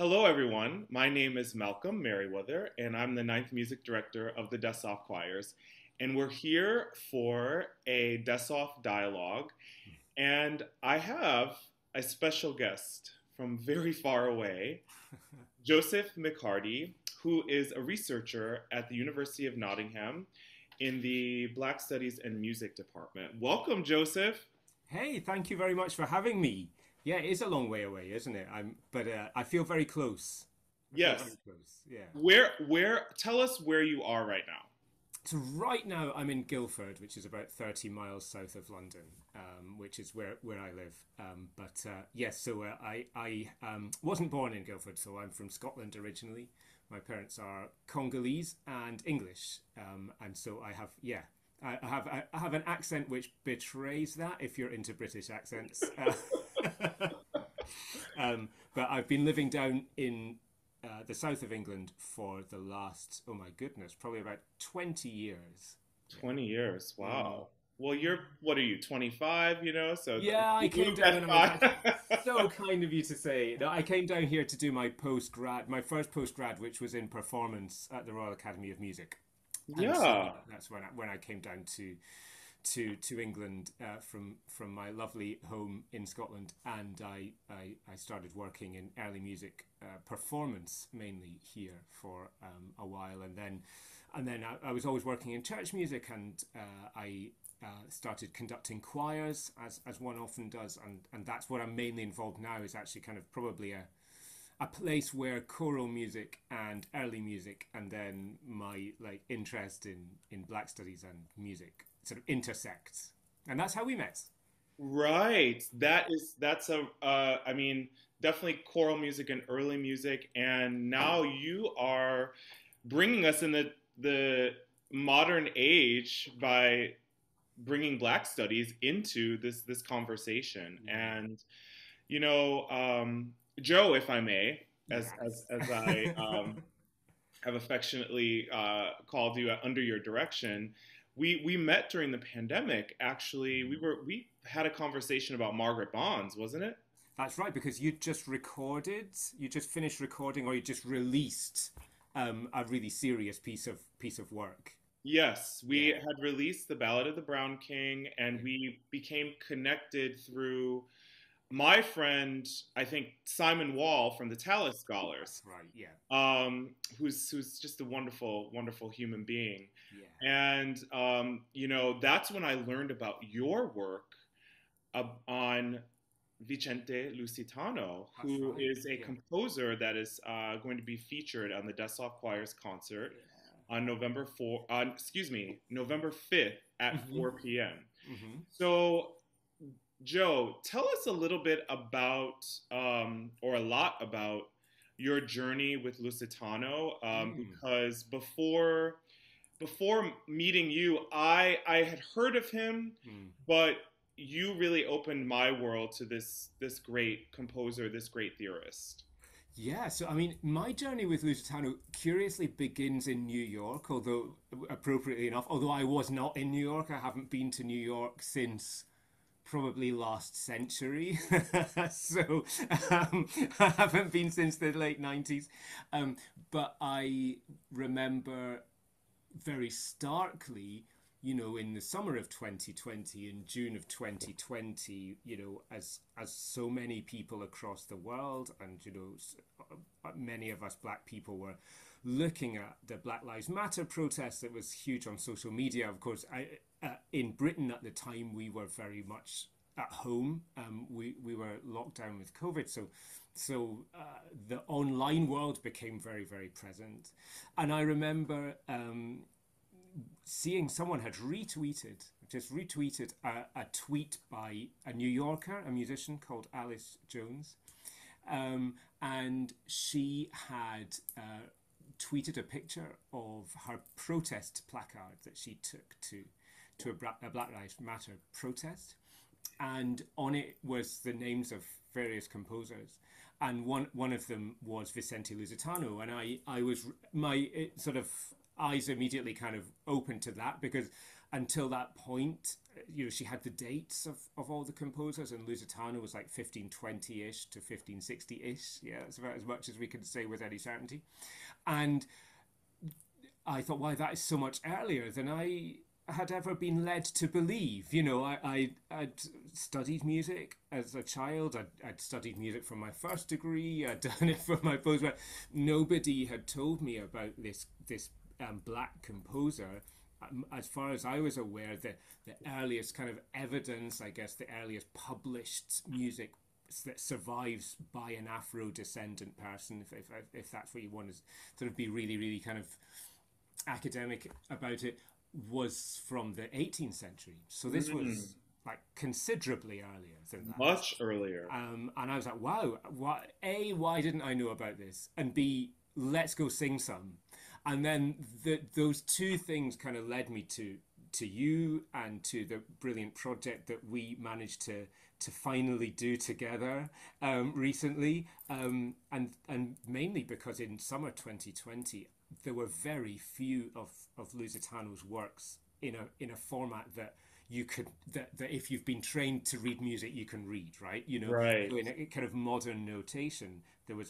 Hello, everyone. My name is Malcolm Merriweather, and I'm the ninth music director of the Dessoff choirs. And we're here for a Dessoff dialogue. And I have a special guest from very far away, Joseph McHardy, who is a researcher at the University of Nottingham in the Black Studies and Music Department. Welcome, Joseph. Hey, thank you very much for having me. Yeah, it is a long way away, isn't it? But I feel very close. I feel very Yes. close. Yeah. Tell us where you are right now. So right now I'm in Guildford, which is about 30 miles south of London, which is where I live. Yes, so I wasn't born in Guildford, so I'm from Scotland originally. My parents are Congolese and English, and so I have I have an accent which betrays that if you're into British accents. But I've been living down in the south of England for the last, oh my goodness, probably about 20 years. 20 years. Yeah. Wow. Well, what are you, 25, So Yeah, I you came moved down at and I was five. so kind of you to say. No, I came down here to do my first postgrad, which was in performance at the Royal Academy of Music. And so Yeah. that's when I came down to England from my lovely home in Scotland, and I started working in early music performance mainly here for a while, and then I was always working in church music, and I started conducting choirs as one often does, and that's what I'm mainly involved now, is actually kind of probably a place where choral music and early music and then my like interest in black studies and music sort of intersects, and that's how we met. Right. That's I mean, definitely choral music and early music. And now you are bringing us in the modern age by bringing Black studies into this conversation. Yeah. And, Joe, if I may, as I Yes. have affectionately called you under your direction. We met during the pandemic. Actually, we had a conversation about Margaret Bonds, wasn't it? That's right, because you just finished recording, or you just released a really serious piece of work. Yes, we Yeah. had released the Ballad of the Brown King, and Yeah. we became connected through my friend, I think Simon Wall from the Tallis That's Scholars, right. Yeah. who's just a wonderful, wonderful human being. Yeah. And that's when I learned about your work on Vicente Lusitano, That's who right. is a Yeah. composer that is going to be featured on the Dessoff Choir's concert Yeah. on November 5th at Hmm. 4 p.m. Hmm. So, Joe, tell us a little bit about, or a lot about, your journey with Lusitano, Mm. because before meeting you, I had heard of him, Mm. but you really opened my world to this great composer, this great theorist. Yeah, so I mean, my journey with Lusitano curiously begins in New York, although appropriately enough, although I was not in New York, I haven't been to New York since probably last century. So I haven't been since the late 90s. But I remember very starkly, in the summer of 2020, in June of 2020, as so many people across the world, and many of us black people were looking at the Black Lives Matter protest that was huge on social media. Of course, in Britain at the time, we were very much at home. We were locked down with COVID, the online world became very, very present. And I remember seeing someone had retweeted a tweet by a New Yorker, a musician called Alice Jones, and she had tweeted a picture of her protest placard that she took to a Black Lives Matter protest, and on it was the names of various composers, and one of them was Vicente Lusitano, and I was my sort of eyes immediately kind of opened to that, because until that point, she had the dates of all the composers, and Lusitano was like 1520-ish to 1560-ish. Yeah, that's about as much as we can say with any certainty. And I thought, why, that is so much earlier than I had ever been led to believe. I'd studied music as a child. I'd studied music from my first degree. I'd done it for my postgrad. Nobody had told me about this black composer. As far as I was aware, the earliest kind of evidence, I guess, the earliest published music that survives by an Afro-descendant person, if that's what you want to sort of be really, really kind of academic about it, was from the 18th century. So this was like considerably earlier than that. Much earlier. And I was like, wow, why didn't I know about this? And B, let's go sing some. And then those two things kind of led me to you and to the brilliant project that we managed to finally do together recently. And mainly because in summer 2020, there were very few of Lusitano's works in a format that you could that if you've been trained to read music, you can read, right? Right. So in a kind of modern notation, there was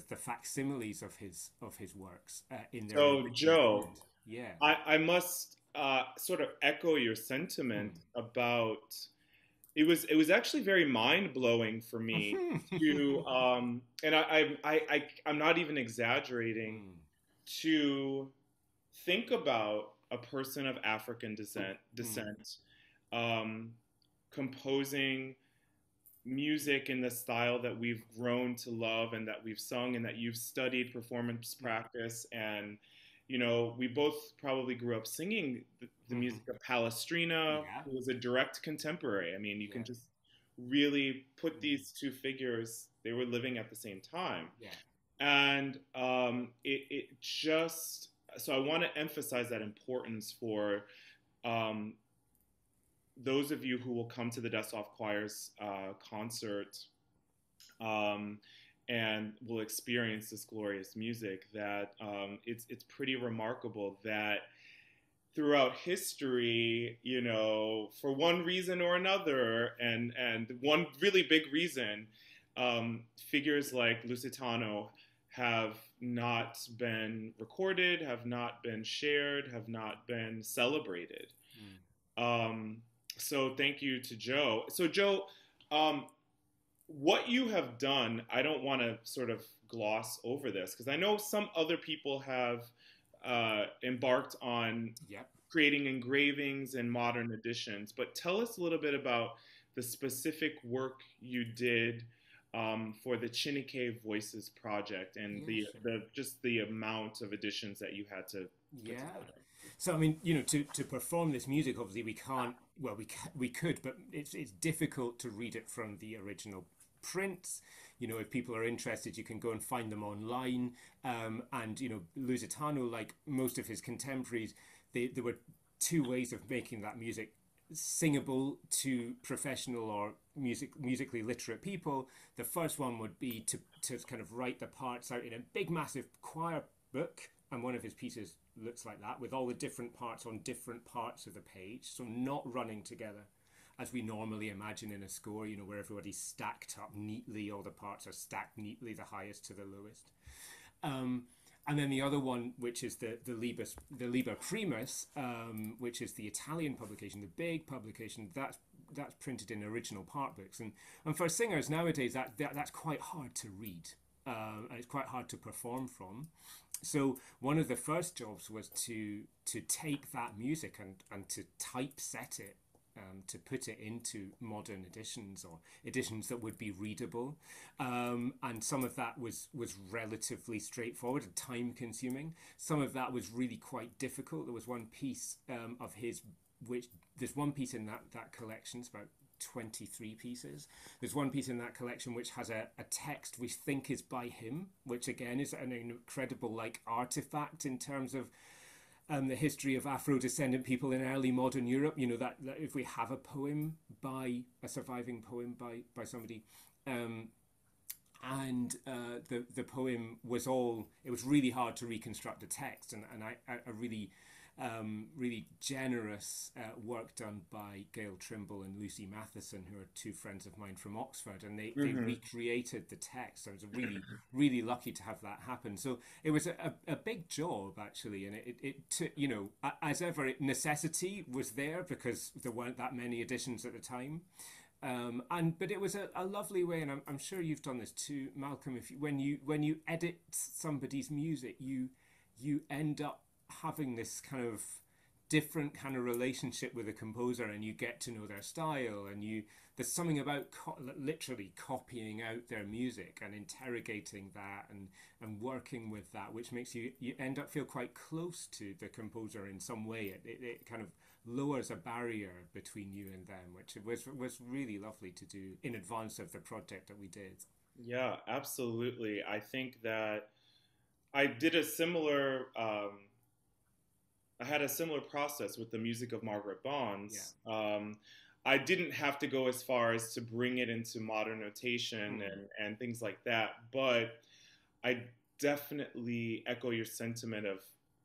the facsimiles of his works in there. So Joe, yeah, I must sort of echo your sentiment about it was actually very mind blowing for me to and I'm not even exaggerating to think about a person of African descent composing music in the style that we've grown to love and that we've sung and that you've studied performance practice. And we both probably grew up singing the music of Palestrina, who was a direct contemporary. I mean, you can just really put these two figures, they were living at the same time. And it just, so I want to emphasize that importance for those of you who will come to the Dessoff Choir's concert and will experience this glorious music, that it's pretty remarkable that throughout history, for one reason or another, and one really big reason, figures like Lusitano have not been recorded, have not been shared, have not been celebrated. So thank you to Joe. So Joe, what you have done, I don't want to sort of gloss over this, because I know some other people have embarked on creating engravings and modern editions, but tell us a little bit about the specific work you did for the Chineke Voices project and just the amount of editions that you had to put together. So I mean, to perform this music, obviously we can't. Well, we could, but it's difficult to read it from the original prints. If people are interested, you can go and find them online. And Lusitano, like most of his contemporaries, there were two ways of making that music singable to professional or musically literate people. The first one would be to kind of write the parts out in a big massive choir book, and one of his pieces looks like that, with all the different parts on different parts of the page, so not running together as we normally imagine in a score, where everybody's stacked up neatly, all the parts are stacked neatly, the highest to the lowest. And then the other one, which is the Liber Primus, which is the Italian publication, the big publication, that's printed in original part books. And for singers nowadays, that's quite hard to read, and it's quite hard to perform from. So one of the first jobs was to take that music and to typeset it, to put it into modern editions or editions that would be readable. And some of that was relatively straightforward and time consuming. Some of that was really quite difficult. There was one piece of his, which there's one piece in that collection, it's about 23 pieces. There's one piece in that collection which has a text we think is by him, which again is an incredible artifact in terms of the history of Afro-descendant people in early modern Europe. That if we have a surviving poem by somebody, and the poem was it was really hard to reconstruct the text, and I really really generous work done by Gail Trimble and Lucy Matheson, who are two friends of mine from Oxford, and they recreated the text. I was really, really lucky to have that happen. So it was a big job, actually, and it took, you know, as ever, necessity was there because there weren't that many editions at the time. But it was a lovely way, and I'm sure you've done this too, Malcolm. If you, when you edit somebody's music, you end up having this kind of different kind of relationship with a composer, and you get to know their style, and there's something about literally copying out their music and interrogating that and working with that, which makes you end up feel quite close to the composer in some way. It kind of lowers a barrier between you and them, which was really lovely to do in advance of the project that we did. Yeah, absolutely. I think that I did a similar. I had a similar process with the music of Margaret Bonds. Yeah. I didn't have to go as far as to bring it into modern notation and things like that, but I definitely echo your sentiment of,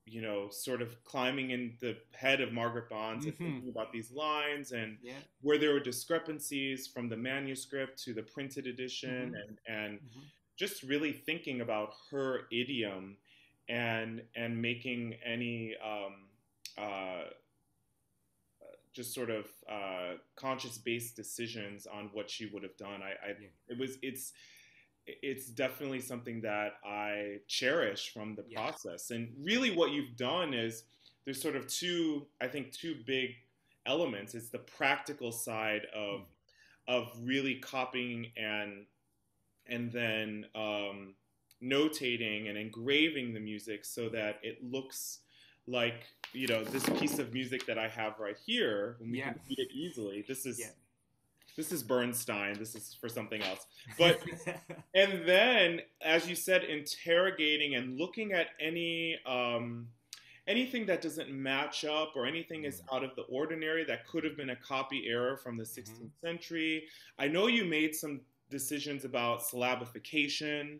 you know, sort of climbing in the head of Margaret Bonds and thinking about these lines and where there were discrepancies from the manuscript to the printed edition and just really thinking about her idiom and making any just sort of conscious based decisions on what she would have done. It's definitely something that I cherish from the process. And really what you've done is there's sort of two big elements. It's the practical side of really copying and then notating and engraving the music so that it looks like, you know, this piece of music that I have right here, and we can read it easily. This is Bernstein. This is for something else. But and then, as you said, interrogating and looking at any anything that doesn't match up or anything is out of the ordinary that could have been a copy error from the 16th century. I know you made some decisions about syllabification.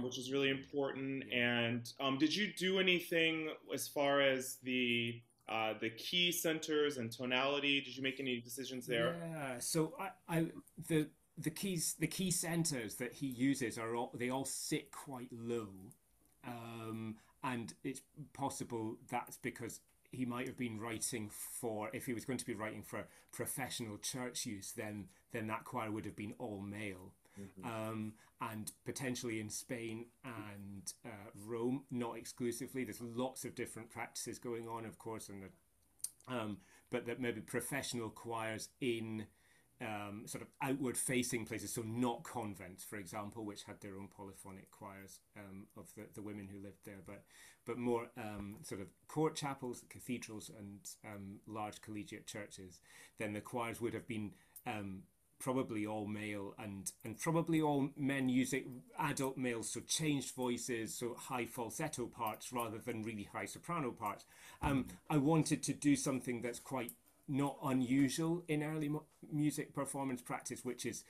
Which is really important. And did you do anything as far as the key centers and tonality? Did you make any decisions there? Yeah. So the key centers that he uses they all sit quite low, and it's possible that's because he might have been writing for, if he was going to be writing for professional church use, then that choir would have been all male. And potentially in Spain and Rome, not exclusively. There's lots of different practices going on, of course, but that maybe professional choirs in sort of outward-facing places, so not convents, for example, which had their own polyphonic choirs of the women who lived there, but more sort of court chapels, cathedrals, and large collegiate churches. Then the choirs would have been probably all male and probably all men using adult males, so changed voices, so high falsetto parts rather than really high soprano parts. I wanted to do something that's quite not unusual in early music performance practice, which is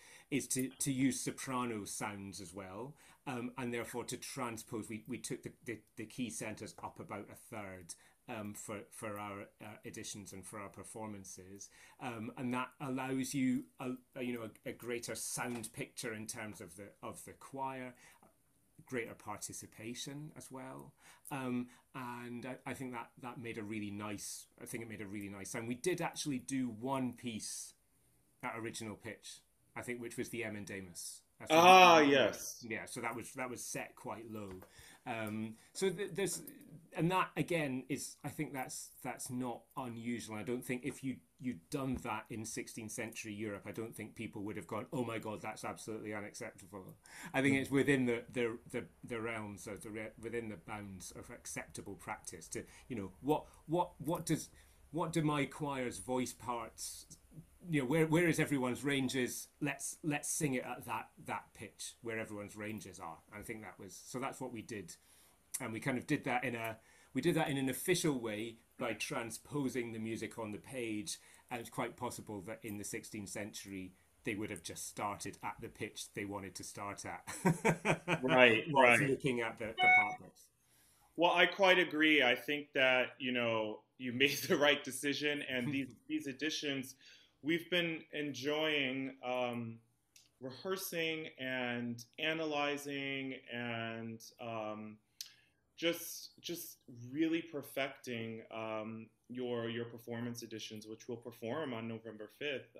to use soprano sounds as well, and therefore to transpose. We took the key centers up about a third for our editions and for our performances, and that allows you a greater sound picture in terms of the choir, greater participation as well, and I think that made a really nice. I think it made a really nice sound. We did actually do one piece at original pitch, I think, which was the Emendamus. Yes. Yeah, so that was set quite low. So there's, and that again is, I think that's not unusual. I don't think if you'd done that in 16th century Europe, I don't think people would have gone, oh my God, that's absolutely unacceptable. I think it's within the realms of within the bounds of acceptable practice to, what do my choir's voice parts, where is everyone's ranges? Let's sing it at that pitch where everyone's ranges are. And I think that's what we did, and we kind of did that in an official way by transposing the music on the page. And it's quite possible that in the 16th century they would have just started at the pitch they wanted to start at, right. looking at the partners. Well, I quite agree. I think that, you made the right decision, and these editions, we've been enjoying rehearsing and analyzing and just really perfecting your performance editions, which we'll perform on November 5th.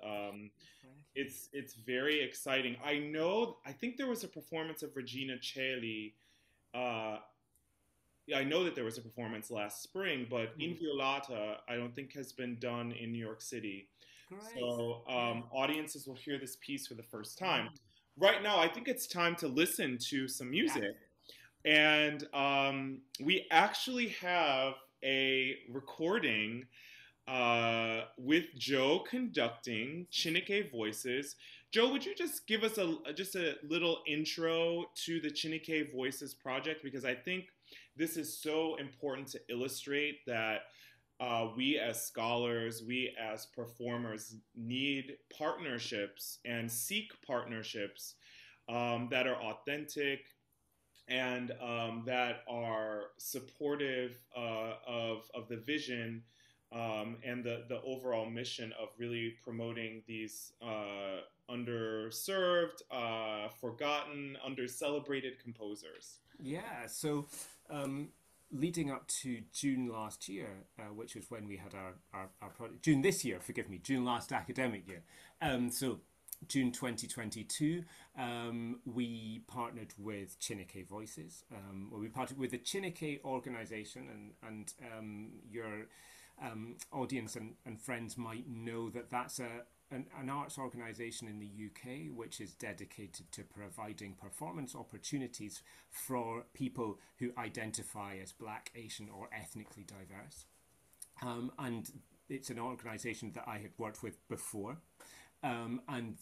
It's very exciting. I think there was a performance of Regina Coeli. Uh, yeah, I know that there was a performance last spring, but Inviolata, I don't think has been done in New York City. Great. So audiences will hear this piece for the first time. Right now, I think it's time to listen to some Yeah. music. And we actually have a recording with Joe conducting Chineke Voices. Joe, would you just give us just a little intro to the Chineke Voices project? Because I think this is so important to illustrate that we as scholars, we as performers need partnerships and seek partnerships that are authentic and that are supportive of the vision and the overall mission of really promoting these underserved, forgotten, under-celebrated composers. Yeah, so leading up to June last year, which was when we had our project, June this year, forgive me, June last academic year. So June 2022, we partnered with Chineke Voices. We partnered with the Chineke organization, and your audience and friends might know that that's an arts organisation in the UK which is dedicated to providing performance opportunities for people who identify as Black, Asian or ethnically diverse. And it's an organisation that I had worked with before. And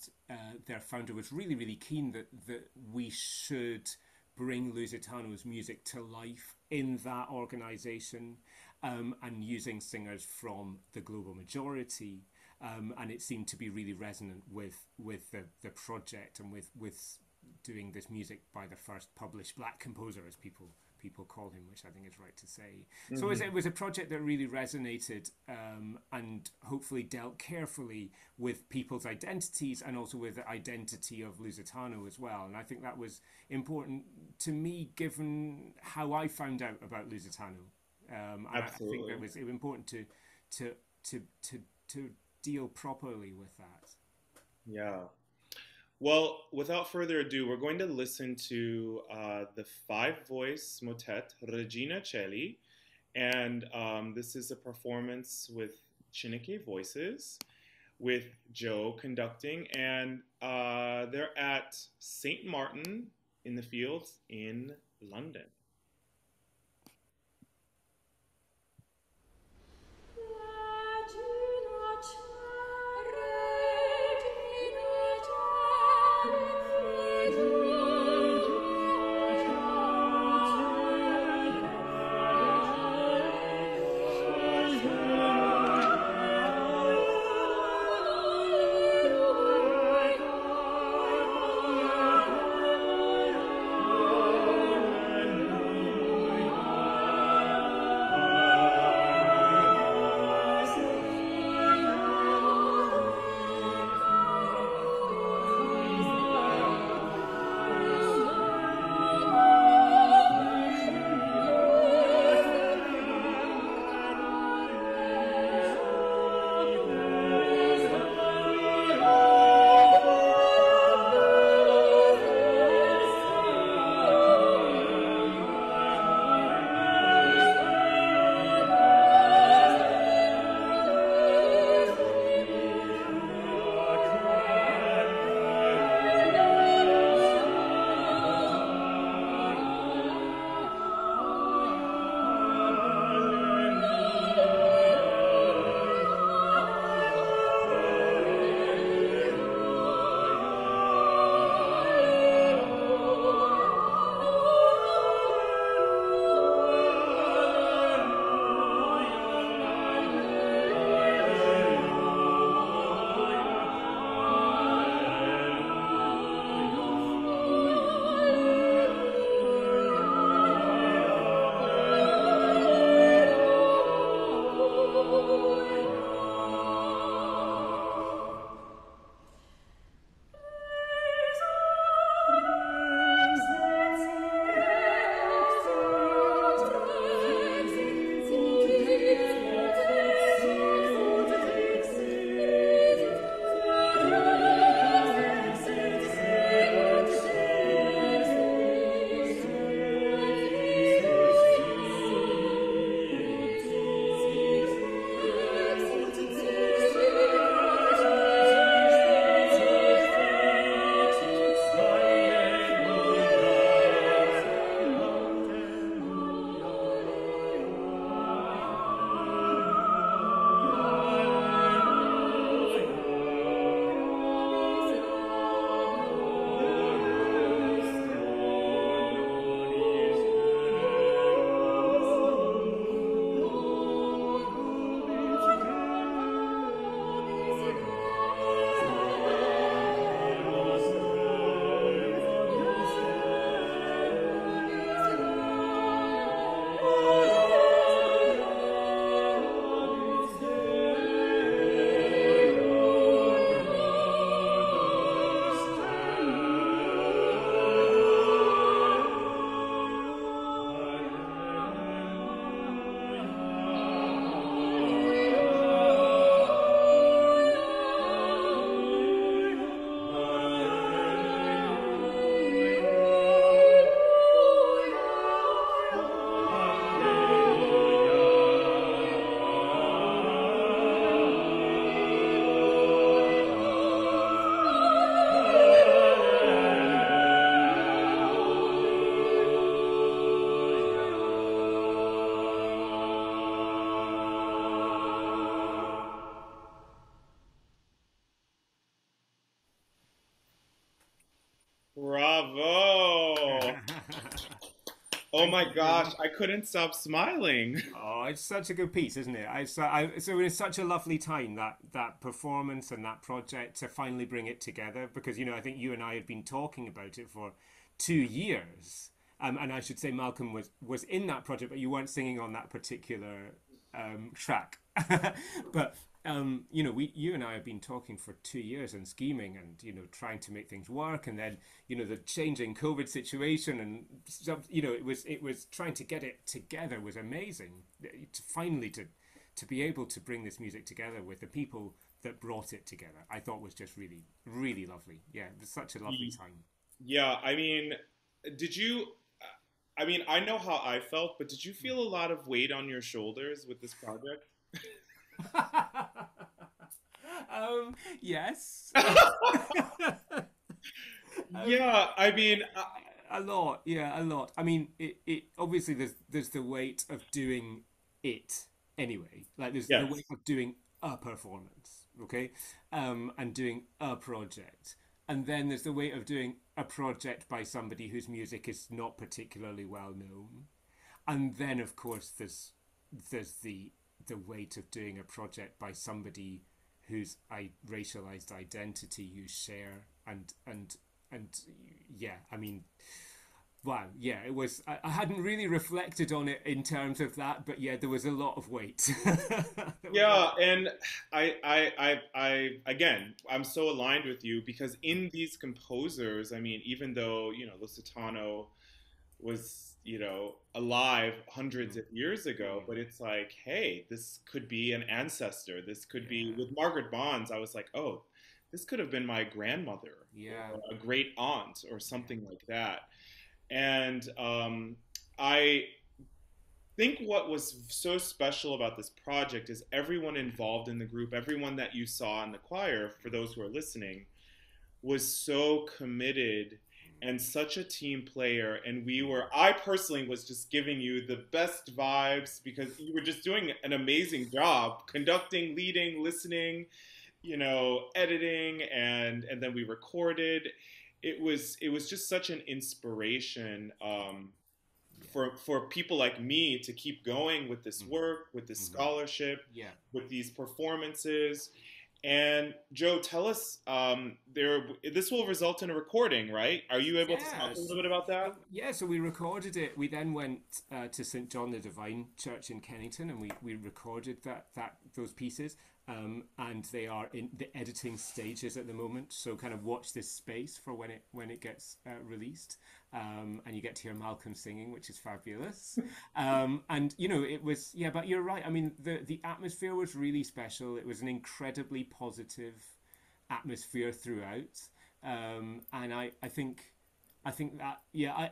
their founder was really, really keen that we should bring Lusitano's music to life in that organisation, and using singers from the global majority. And it seemed to be really resonant with the project and with doing this music by the first published Black composer, as people call him, which I think is right to say. Mm-hmm. So it was a project that really resonated and hopefully dealt carefully with people's identities and also with the identity of Lusitano as well. And I think that was important to me, given how I found out about Lusitano. And I think it was important to deal properly with that. Yeah. Well, without further ado, we're going to listen to the five-voice motet Regina Coeli, and this is a performance with Chineke Voices, with Joe conducting, and they're at St. Martin in the Fields in London. Bravo. Oh Thank my you very gosh, much. I couldn't stop smiling. Oh, it's such a good piece, isn't it? So it's such a lovely time that performance and that project to finally bring it together because I think you and I had been talking about it for 2 years, and I should say Malcolm was in that project, but you weren't singing on that particular track. But you and I have been talking for 2 years and scheming and trying to make things work, and then the changing COVID situation and stuff. It was trying to get it together was amazing. To finally to be able to bring this music together with the people that brought it together, I thought was just really really lovely. Yeah, it was such a lovely time. Yeah, I mean, did you? I mean, I know how I felt, but did you feel a lot of weight on your shoulders with this project? Yes. um, Yeah, I mean, a lot, yeah, a lot. I mean, it obviously there's the weight of doing it anyway. Like there's the yes. weight of doing a performance, okay, and doing a project, and then there's the weight of doing a project by somebody whose music is not particularly well known, and then of course there's the weight of doing a project by somebody whose racialized identity you share and yeah, I mean, wow, yeah, it was. I hadn't really reflected on it in terms of that, but yeah, there was a lot of weight. There was a Yeah, and again, I'm so aligned with you because in these composers, I mean, even though, Lusitano was, alive hundreds mm, of years ago, mm, but it's like, hey, this could be an ancestor. This could be yeah, with Margaret Bonds. I was like, oh, this could have been my grandmother yeah, or a great aunt or yeah, something like that. And I think what was so special about this project is everyone involved in the group, everyone that you saw in the choir, for those who are listening, was so committed and such a team player. And I personally was just giving you the best vibes because you were just doing an amazing job conducting, leading, listening, editing, and then we recorded. It was just such an inspiration, yeah, for people like me to keep going with this mm, work, with this mhm, scholarship, yeah. with these performances. And Joe, tell us, this will result in a recording, right? Are you able to talk a Yes. little bit about that? Yeah, so we recorded it. We then went to St John the Divine Church in Kennington, and we recorded those pieces. And they are in the editing stages at the moment. So kind of watch this space for when it gets released, and you get to hear Malcolm singing, which is fabulous. And it was, yeah. But you're right. I mean, the atmosphere was really special. It was an incredibly positive atmosphere throughout. And I think that, yeah,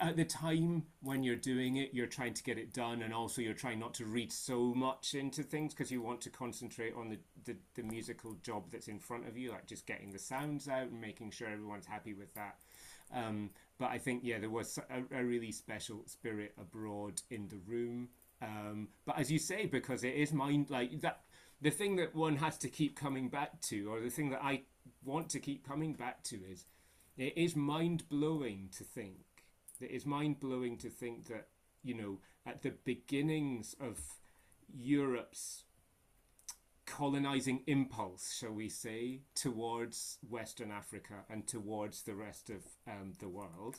at the time when you're doing it, you're trying to get it done, and also you're trying not to read so much into things because you want to concentrate on the musical job that's in front of you, like just getting the sounds out and making sure everyone's happy with that. But I think, yeah, there was a really special spirit abroad in the room. But as you say, because it is mind like that, the thing that one has to keep coming back to, or the thing that I want to keep coming back to, is it is mind blowing to think. It is mind blowing to think that, at the beginnings of Europe's colonizing impulse, shall we say, towards Western Africa and towards the rest of the world,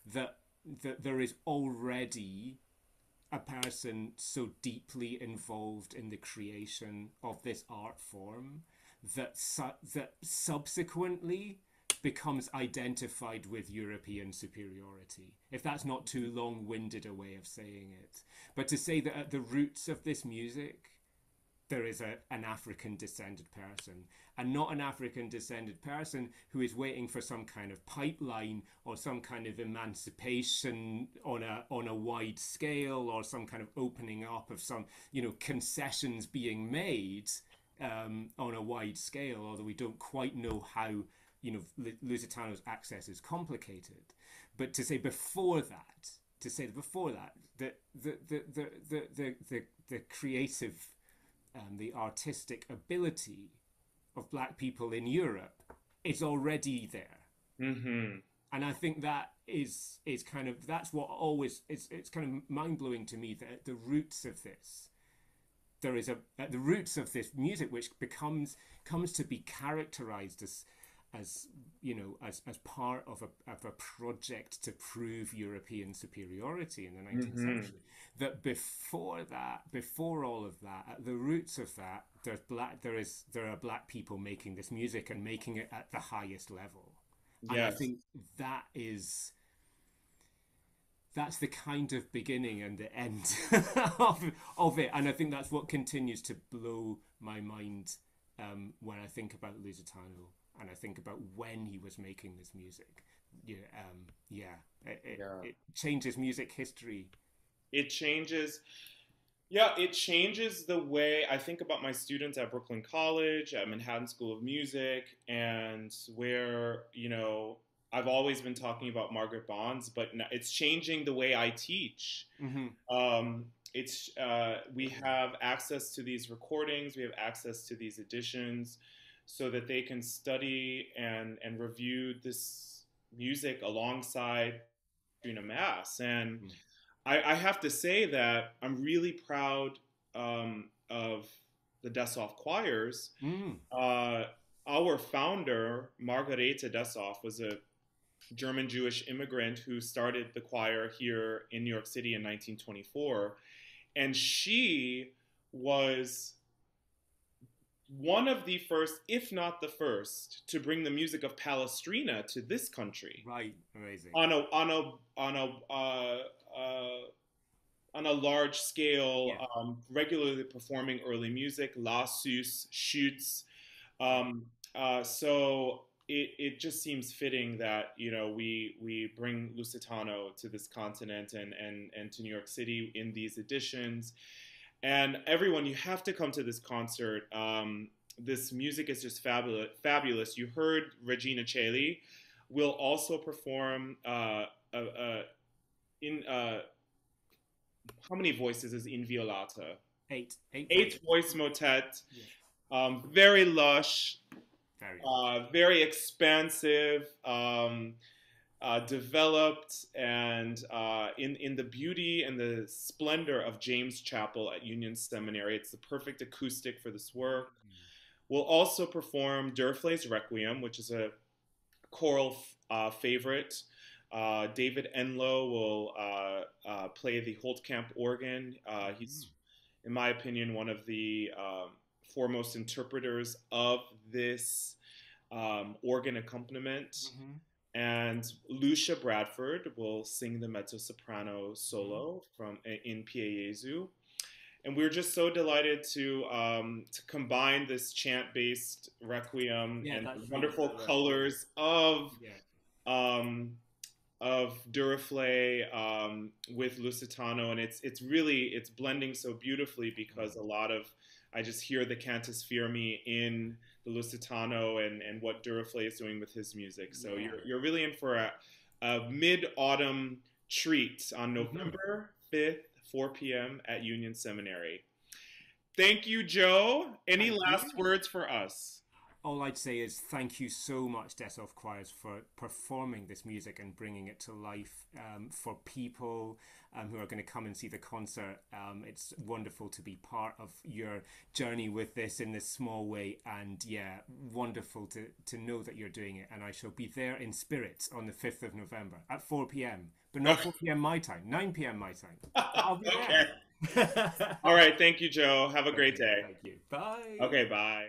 that there is already a person so deeply involved in the creation of this art form that subsequently becomes identified with European superiority. If that's not too long-winded a way of saying it, but to say that at the roots of this music there is an African descended person, and not an African descended person who is waiting for some kind of pipeline or some kind of emancipation on a wide scale, or some kind of opening up of some concessions being made on a wide scale, although we don't quite know how Lusitano's access is complicated. But to say before that, that the creative, the artistic ability of black people in Europe is already there. Mm-hmm. And I think that is kind of that's what always it's kind of mind blowing to me that at the roots of this there is a at the roots of this music which comes to be characterized as you know as part of a project to prove European superiority in the 19th Mm-hmm. century. That before all of that, at the roots of that, there are black people making this music and making it at the highest level. And I Yes. think that is that's the kind of beginning and the end of it. And I think that's what continues to blow my mind when I think about Lusitano and I think about when he was making this music. Yeah, yeah, Yeah. it changes music history. It changes. Yeah, it changes the way I think about my students at Brooklyn College, at Manhattan School of Music, and where, I've always been talking about Margaret Bonds, but it's changing the way I teach. Hmm. We have access to these recordings, we have access to these editions, so that they can study and review this music alongside doing a mass. And I have to say that I'm really proud of the Dessoff choirs. Mm. Our founder, Margarete Dessoff, was a German Jewish immigrant who started the choir here in New York City in 1924. And she was one of the first, if not the first, to bring the music of Palestrina to this country. Right, amazing. On a large scale, Yeah. regularly performing early music, Lassus, Schütz. So it just seems fitting that we bring Lusitano to this continent and to New York City in these editions. And everyone, you have to come to this concert. This music is just fabulous. You heard Regina Cheli. Will also perform in how many voices is Inviolata? Eight voice motet. Yeah. Very lush, very expansive, developed, and in the beauty and the splendor of James Chapel at Union Seminary. It's the perfect acoustic for this work. We'll also perform Durfle's Requiem, which is a choral favorite. David Enlow will play the Holtkamp organ. He's, in my opinion, one of the foremost interpreters of this organ accompaniment. Mm-hmm. And Lucia Bradford will sing the mezzo-soprano solo in Pie Jesu. And we're just so delighted to combine this chant-based requiem and the wonderful colors of Duruflé with Lusitano, and it's blending so beautifully because I just hear the Cantus Firmi in the Lusitano and what Duruflé is doing with his music. So you're really in for a mid-autumn treat on November 5th, 4 p.m. at Union Seminary. Thank you, Joe. Any last words for us? All I'd say is thank you so much, Dessoff Choirs, for performing this music and bringing it to life for people who are going to come and see the concert. It's wonderful to be part of your journey with this in this small way. And yeah, wonderful to know that you're doing it. And I shall be there in spirit on the 5th of November at 4 p.m. But not 4 p.m. my time, 9 p.m. my time. I'll be there. All right. Thank you, Joe. Have a great day. Thank you. Bye. Okay, bye.